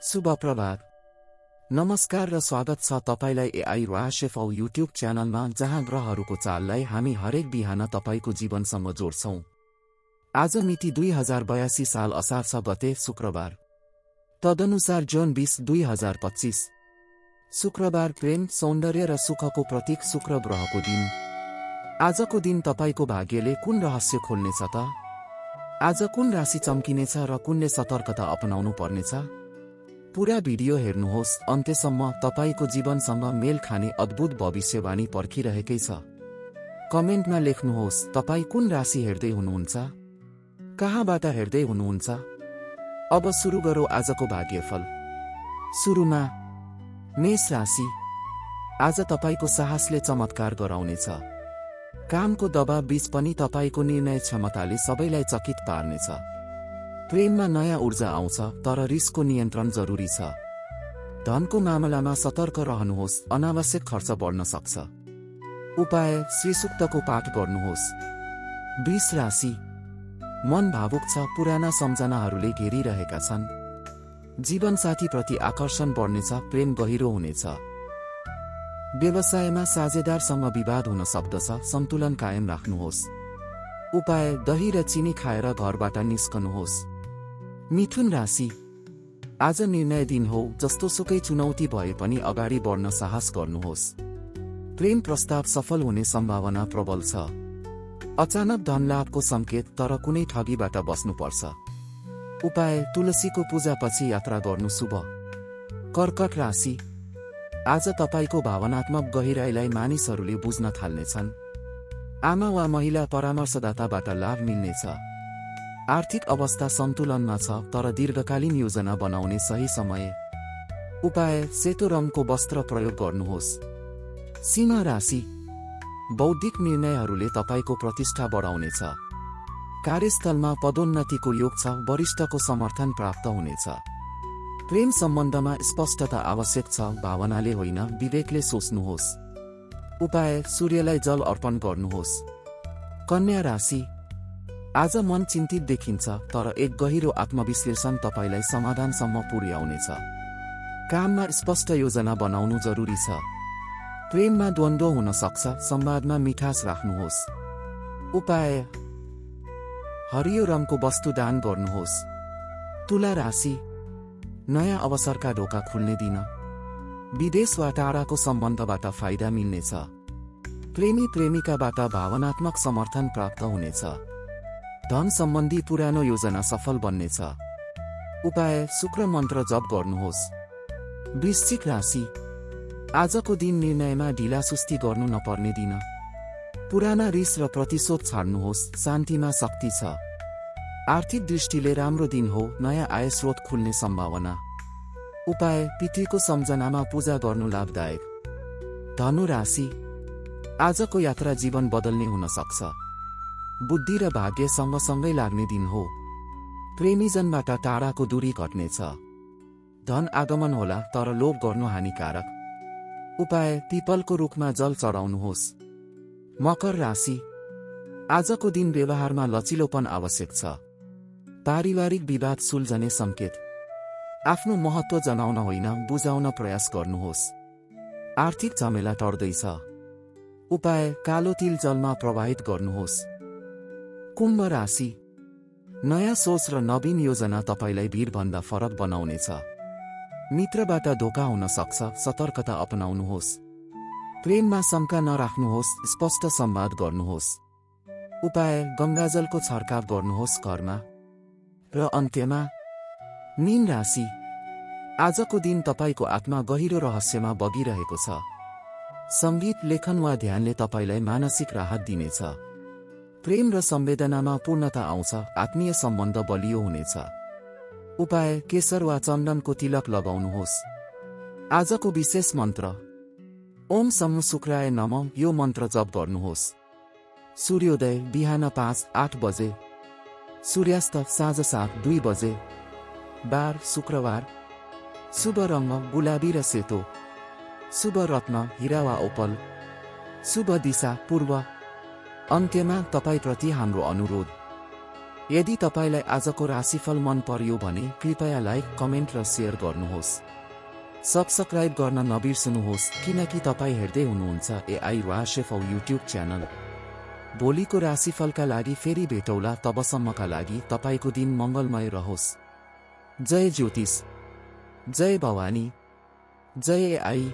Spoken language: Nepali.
शुभ प्रभात। नमस्कार र स्वागत छ तपाईलाई एआई रहस्यफल युट्युब च्यानलमा, जहाँ ग्रहहरूको चाललाई हामी हरेक बिहान तपाईको जीवनसँग जोड्छौं। आज मिति 2082 साल असार 6 गते शुक्रबार, तदनुसार जुन 20, 2025। शुक्रबार प्रेम, सौन्दर्य र सुखको प्रतीक शुक्र ग्रहको दिन। आजको दिन तपाईको भाग्यले कुन रहस्य खोल्नेछ त? आज कुन राशि चम्किनेछ र कुनले सतर्कता अपनाउनु पर्नेछ? पूरा भिडियो हेर्नुहोस् अन्त्यसम्म। तपाईको जीवनसँग मेल खाने अद्भुत भविष्यवाणी पर्खिरहेकै छ। कमेन्टमा लेख्नुहोस् तपाई कुन राशि हेर्दै हुनुहुन्छ, कहाँबाट हेर्दै हुनुहुन्छ। अब सुरु गरौँ आजको भाग्यफल। सुरुमा मेष राशि। आज तपाईको साहसले चमत्कार गराउनेछ। कामको दबाव बीच पनि तपाईको निर्णय क्षमताले सबैलाई चकित पार्नेछ। प्रेममा नयाँ ऊर्जा आउँछ, तर रिसको नियन्त्रण जरुरी छ। धनको मामलामा सतर्क रहनुहोस्, अनावश्यक खर्च बढ्न सक्छ। उपाय, श्री सूक्तको पाठ गर्नुहोस्। वृष राशि। मन भावुक छ, पुराना सम्झनाहरूले घेरिरहेका छन्। जीवनसाथीप्रति आकर्षण बढ्नेछ, प्रेम गहिरो हुनेछ। व्यवसायमा साझेदारसँग विवाद हुन सक्दछ, सन्तुलन कायम राख्नुहोस्। उपाय, दही र चिनी खाएर घरबाट निस्कनुहोस्। मिथुन राशि। आज निर्णय दिन हो, जस्तोसुकै चुनौती भए पनि अगाडि बढ्न साहस गर्नुहोस्। प्रेम प्रस्ताव सफल हुने सम्भावना प्रबल छ। अचानक धनलाभको संकेत, तर कुनै ठगीबाट बस्नुपर्छ। उपाय, तुलसीको पूजापछि यात्रा गर्नु शुभ। कर्कट राशि। आज तपाईको भावनात्मक गहिराईलाई मानिसहरूले बुझ्न थाल्नेछन्। आमा वा महिला परामर्शदाताबाट लाभ मिल्नेछ। आर्थिक अवस्था सन्तुलनमा छ, तर दीर्घकालीन योजना बनाउने सही समय। उपाय, सेतो रङको वस्त्र प्रयोग गर्नुहोस्। सिंह राशि। बौद्धिक निर्णयहरूले तपाईको प्रतिष्ठा बढाउनेछ। कार्यस्थलमा पदोन्नतिको योग छ, वरिष्ठको समर्थन प्राप्त हुनेछ। प्रेम सम्बन्धमा स्पष्टता आवश्यक छ, भावनाले होइन विवेकले सोच्नुहोस्। उपाय, सूर्यलाई जल अर्पण गर्नुहोस्। कन्या राशि। आज मन चिन्तित देखिन्छ, तर एक गहिरो आत्मविश्लेषण तपाईलाई समाधानसम्म पुर्याउनेछ। काममा स्पष्ट योजना बनाउनु जरुरी छ। प्रेममा द्वन्द्व हुन सक्छ, संवादमा मिठास राख्नुहोस्। उपाय, हरियो रङको वस्तु दान गर्नुहोस्। तुला राशि। नयाँ अवसरका ढोका खुल्ने दिन। विदेश वा टाढाको सम्बन्धबाट फाइदा मिल्नेछ। प्रेमी प्रेमिकाबाट भावनात्मक समर्थन प्राप्त हुनेछ। धन सम्बन्धी पुरानो योजना सफल बन्नेछ। उपाय, शुक्र मन्त्र जप गर्नुहोस्। वृश्चिक राशि। आजको दिन निर्णयमा ढिलासुस्ती गर्नु नपर्ने दिन। पुराना रिस र प्रतिशोध छाड्नुहोस्, शान्तिमा शक्ति छ। आर्थिक दृष्टिले राम्रो दिन हो, नयाँ आय स्रोत खुल्ने सम्भावना। उपाय, पितृको सम्झनामा पूजा गर्नु लाभदायक। धनु राशि। आजको यात्रा जीवन बदल्ने हुन सक्छ। बुद्धि र भाग्य सँगसँगै लाग्ने दिन हो। प्रेमीजनबाट टाढाको दूरी घट्नेछ। धन आगमन होला, तर लोभ गर्नु हानिकारक। उपाय, पिपलको रुखमा जल चढाउनुहोस्। मकर राशि। आजको दिन व्यवहारमा लचिलोपन आवश्यक छ। पारिवारिक विवाद सुल्झने संकेत। आफ्नो महत्त्व जनाउन होइन, बुझाउन प्रयास गर्नुहोस्। आर्थिक झमेला टर्दैछ। उपाय, कालो तिल जलमा प्रवाहित गर्नुहोस्। कुम्भ राशि। नयाँ सोच र नवीन योजना तपाईलाई भिडभन्दा फरक बनाउनेछ। मित्रबाट धोका हुन सक्छ, सतर्कता अपनाउनुहोस्। प्रेममा शंका नराख्नुहोस्, स्पष्ट संवाद गर्नुहोस्। उपाय, गंगाजलको छर्काव गर्नुहोस् घरमा। र अन्त्यमा मीन राशि। आजको दिन तपाईको आत्मा गहिरो रहस्यमा बगिरहेको छ। संगीत, लेखन वा ध्यानले तपाईलाई मानसिक राहत दिनेछ। प्रेम र संवेदनामा पूर्णता आउँछ, आत्मीय सम्बन्ध बलियो हुनेछ। उपाय, केसर वा चन्दनको तिलक लगाउनुहोस्। आजको विशेष मन्त्र, ओम सम शुक्राय नमः, यो मन्त्र जप गर्नुहोस्। सूर्योदय बिहान 5:08 बजे, सूर्यास्त साँझ 7:02 बजे। बार शुक्रबार। शुभ रङ्ग गुलाबी र सेतो। शुभ रत्न हीरा वा ओपल। शुभ दिशा पूर्व। अन्त्यमा तपाईप्रति हाम्रो अनुरोध, यदि तपाईलाई आजको राशिफल मन पर्यो भने कृपया लाइक, कमेन्ट र शेयर गर्नुहोस्। सब्स्क्राइब गर्न नबिर्सनुहोस् किनकि तपाईँ हेर्दै हुनुहुन्छ एआई राशिफल युट्युब च्यानल। भोलिको राशिफलका लागि फेरि भेटौला, तबसम्मका लागि तपाईको दिन मङ्गलमय रहोस्। जय ज्योतिष, जय भवानी, जय एआई।